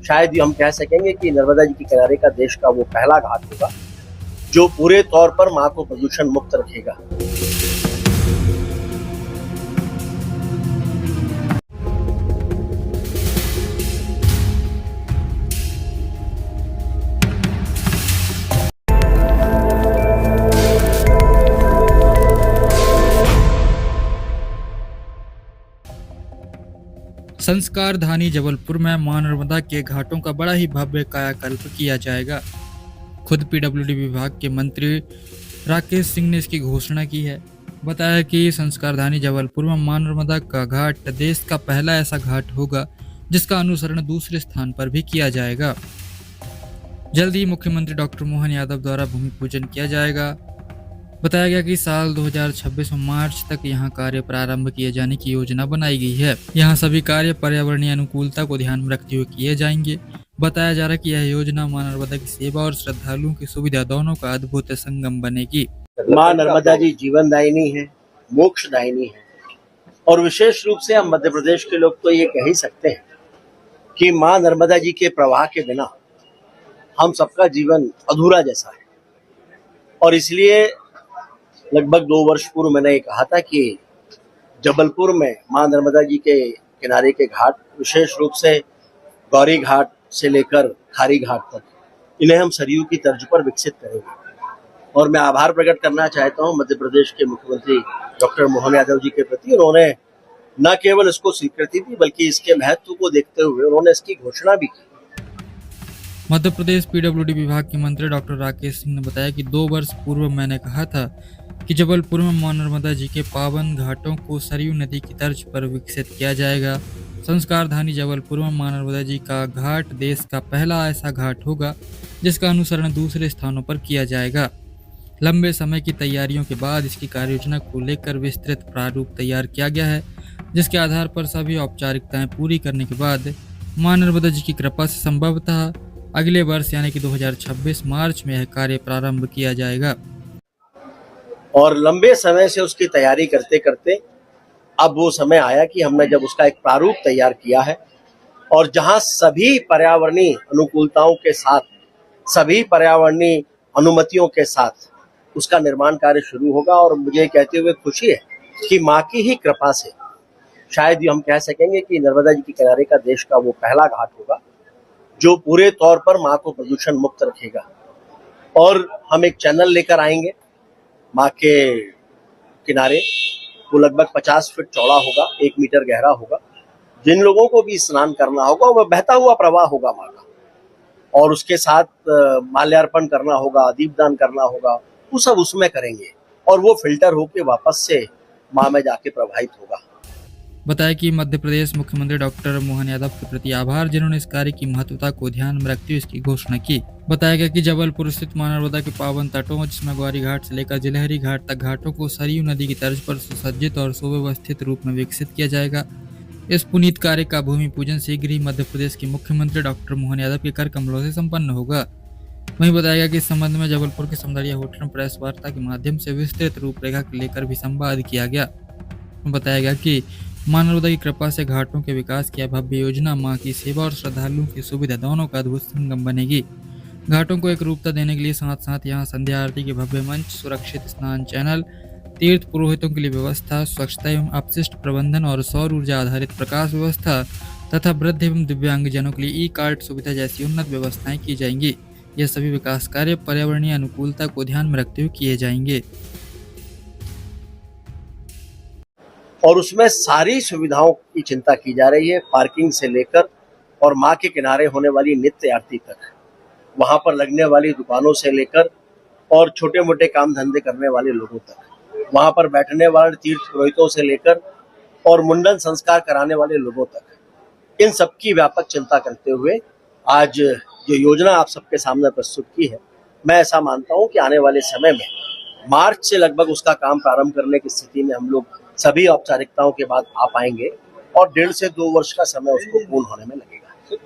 शायद हम कह सकेंगे कि नर्मदा जी के किनारे का देश का वो पहला घाट होगा जो पूरे तौर पर मां को प्रदूषण मुक्त रखेगा। संस्कार धानी जबलपुर में मां नर्मदा के घाटों का बड़ा ही भव्य कायाकल्प किया जाएगा। खुद पीडब्ल्यूडी विभाग के मंत्री राकेश सिंह ने इसकी घोषणा की है। बताया कि संस्कार धानी जबलपुर में मां नर्मदा का घाट देश का पहला ऐसा घाट होगा जिसका अनुसरण दूसरे स्थान पर भी किया जाएगा। जल्द ही मुख्यमंत्री डॉक्टर मोहन यादव द्वारा भूमि पूजन किया जाएगा। बताया गया कि साल 2026 में मार्च तक यहां कार्य प्रारंभ किए जाने की योजना बनाई गई है। यहां सभी कार्य पर्यावरणीय अनुकूलता को ध्यान में रखते हुए किए जाएंगे। बताया जा रहा है कि यह योजना मां नर्मदा की सेवा और श्रद्धालुओं की सुविधा दोनों का अद्भुत संगम बनेगी। मां नर्मदा जी जीवनदायिनी है, मोक्षदायिनी है और विशेष रूप से हम मध्य प्रदेश के लोग तो ये कह ही सकते हैं कि मां नर्मदा जी के प्रवाह के बिना हम सबका जीवन अधूरा जैसा है। और इसलिए लगभग 2 वर्ष पूर्व मैंने ये कहा था कि जबलपुर में मां नर्मदा जी के किनारे के घाट, विशेष रूप से गौरी घाट से लेकर खारी घाट तक, इन्हें हम सरयू की तर्ज पर विकसित करेंगे। और मैं आभार प्रकट करना चाहता हूं मध्य प्रदेश के मुख्यमंत्री डॉक्टर मोहन यादव जी के प्रति। उन्होंने न केवल इसको स्वीकृति दी बल्कि इसके महत्व को देखते हुए उन्होंने इसकी घोषणा भी की। मध्य प्रदेश पीडब्ल्यूडी विभाग के मंत्री डॉक्टर राकेश सिंह ने बताया कि 2 वर्ष पूर्व मैंने कहा था कि जबलपुर में मां नर्मदा जी के पावन घाटों को सरयू नदी की तर्ज पर विकसित किया जाएगा। संस्कार धानी जबलपुर में मां नर्मदा जी का घाट देश का पहला ऐसा घाट होगा जिसका अनुसरण दूसरे स्थानों पर किया जाएगा। लंबे समय की तैयारियों के बाद इसकी कार्ययोजना को लेकर विस्तृत प्रारूप तैयार किया गया है, जिसके आधार पर सभी औपचारिकताएं पूरी करने के बाद मां नर्मदा जी की कृपा से संभवतः अगले वर्ष यानी कि 2026 मार्च में यह कार्य प्रारंभ किया जाएगा। और लंबे समय से उसकी तैयारी करते करते अब वो समय आया कि हमने जब उसका एक प्रारूप तैयार किया है और जहां सभी पर्यावरणीय अनुकूलताओं के साथ, सभी पर्यावरणीय अनुमतियों के साथ उसका निर्माण कार्य शुरू होगा। और मुझे कहते हुए खुशी है कि माँ की ही कृपा से शायद हम कह सकेंगे कि नर्मदा जी के किनारे का देश का वो पहला घाट होगा जो पूरे तौर पर माँ को प्रदूषण मुक्त रखेगा। और हम एक चैनल लेकर आएंगे माँ के किनारे, वो लगभग 50 फीट चौड़ा होगा, 1 मीटर गहरा होगा। जिन लोगों को भी स्नान करना होगा वह बहता हुआ प्रवाह होगा माँ का, और उसके साथ माल्यार्पण करना होगा, दीपदान करना होगा, वो सब उसमें करेंगे और वो फिल्टर होके वापस से माँ में जाके प्रवाहित होगा। बताया कि मध्य प्रदेश मुख्यमंत्री डॉक्टर मोहन यादव के प्रति आभार, जिन्होंने इस कार्य की महत्वता को ध्यान में रखते हुए इसकी घोषणा की। बताया गया कि जबलपुर स्थित मां नर्मदा के पावन तटों जिसमें गौरी घाट से लेकर जिलहरी घाट तक घाटों को सरयू नदी की तर्ज पर सुसज्जित और सुव्यवस्थित रूप में विकसित किया जाएगा। इस पुनीत कार्य का भूमि पूजन शीघ्र ही मध्य प्रदेश के मुख्यमंत्री डॉक्टर मोहन यादव के कर कमलों से संपन्न होगा। वहीं बताया गया कि इस संबंध में जबलपुर के सौंदर्य होटल में प्रेस वार्ता के माध्यम से विस्तृत रूपरेखा लेकर भी संवाद किया गया। बताया गया कि मां नर्मदा की कृपा से घाटों के विकास की भव्य योजना मां की सेवा और श्रद्धालुओं की सुविधा दोनों का अद्भुत संगम बनेगी। घाटों को एक रूपता देने के लिए साथ साथ यहां संध्या आरती के भव्य मंच, सुरक्षित स्नान चैनल, तीर्थ पुरोहितों के लिए व्यवस्था, स्वच्छता एवं अपशिष्ट प्रबंधन और सौर ऊर्जा आधारित प्रकाश व्यवस्था तथा वृद्ध एवं दिव्यांगजनों के लिए ई-कार्ट सुविधा जैसी उन्नत व्यवस्थाएं की जाएंगी। यह सभी विकास कार्य पर्यावरणीय अनुकूलता को ध्यान में रखते हुए किए जाएंगे और उसमें सारी सुविधाओं की चिंता की जा रही है, पार्किंग से लेकर और माँ के किनारे होने वाली नित्य आरती तक, वहां पर लगने वाली दुकानों से लेकर और छोटे मोटे काम धंधे करने वाले लोगों तक, वहां पर बैठने वाले तीर्थ पुरोहितों से लेकर और मुंडन संस्कार कराने वाले लोगों तक, इन सबकी व्यापक चिंता करते हुए आज जो योजना आप सबके सामने प्रस्तुत की है, मैं ऐसा मानता हूं कि आने वाले समय में मार्च से लगभग उसका काम प्रारंभ करने की स्थिति में हम लोग सभी औपचारिकताओं के बाद आ पाएंगे और 1.5 से 2 वर्ष का समय उसको पूर्ण होने में लगेगा।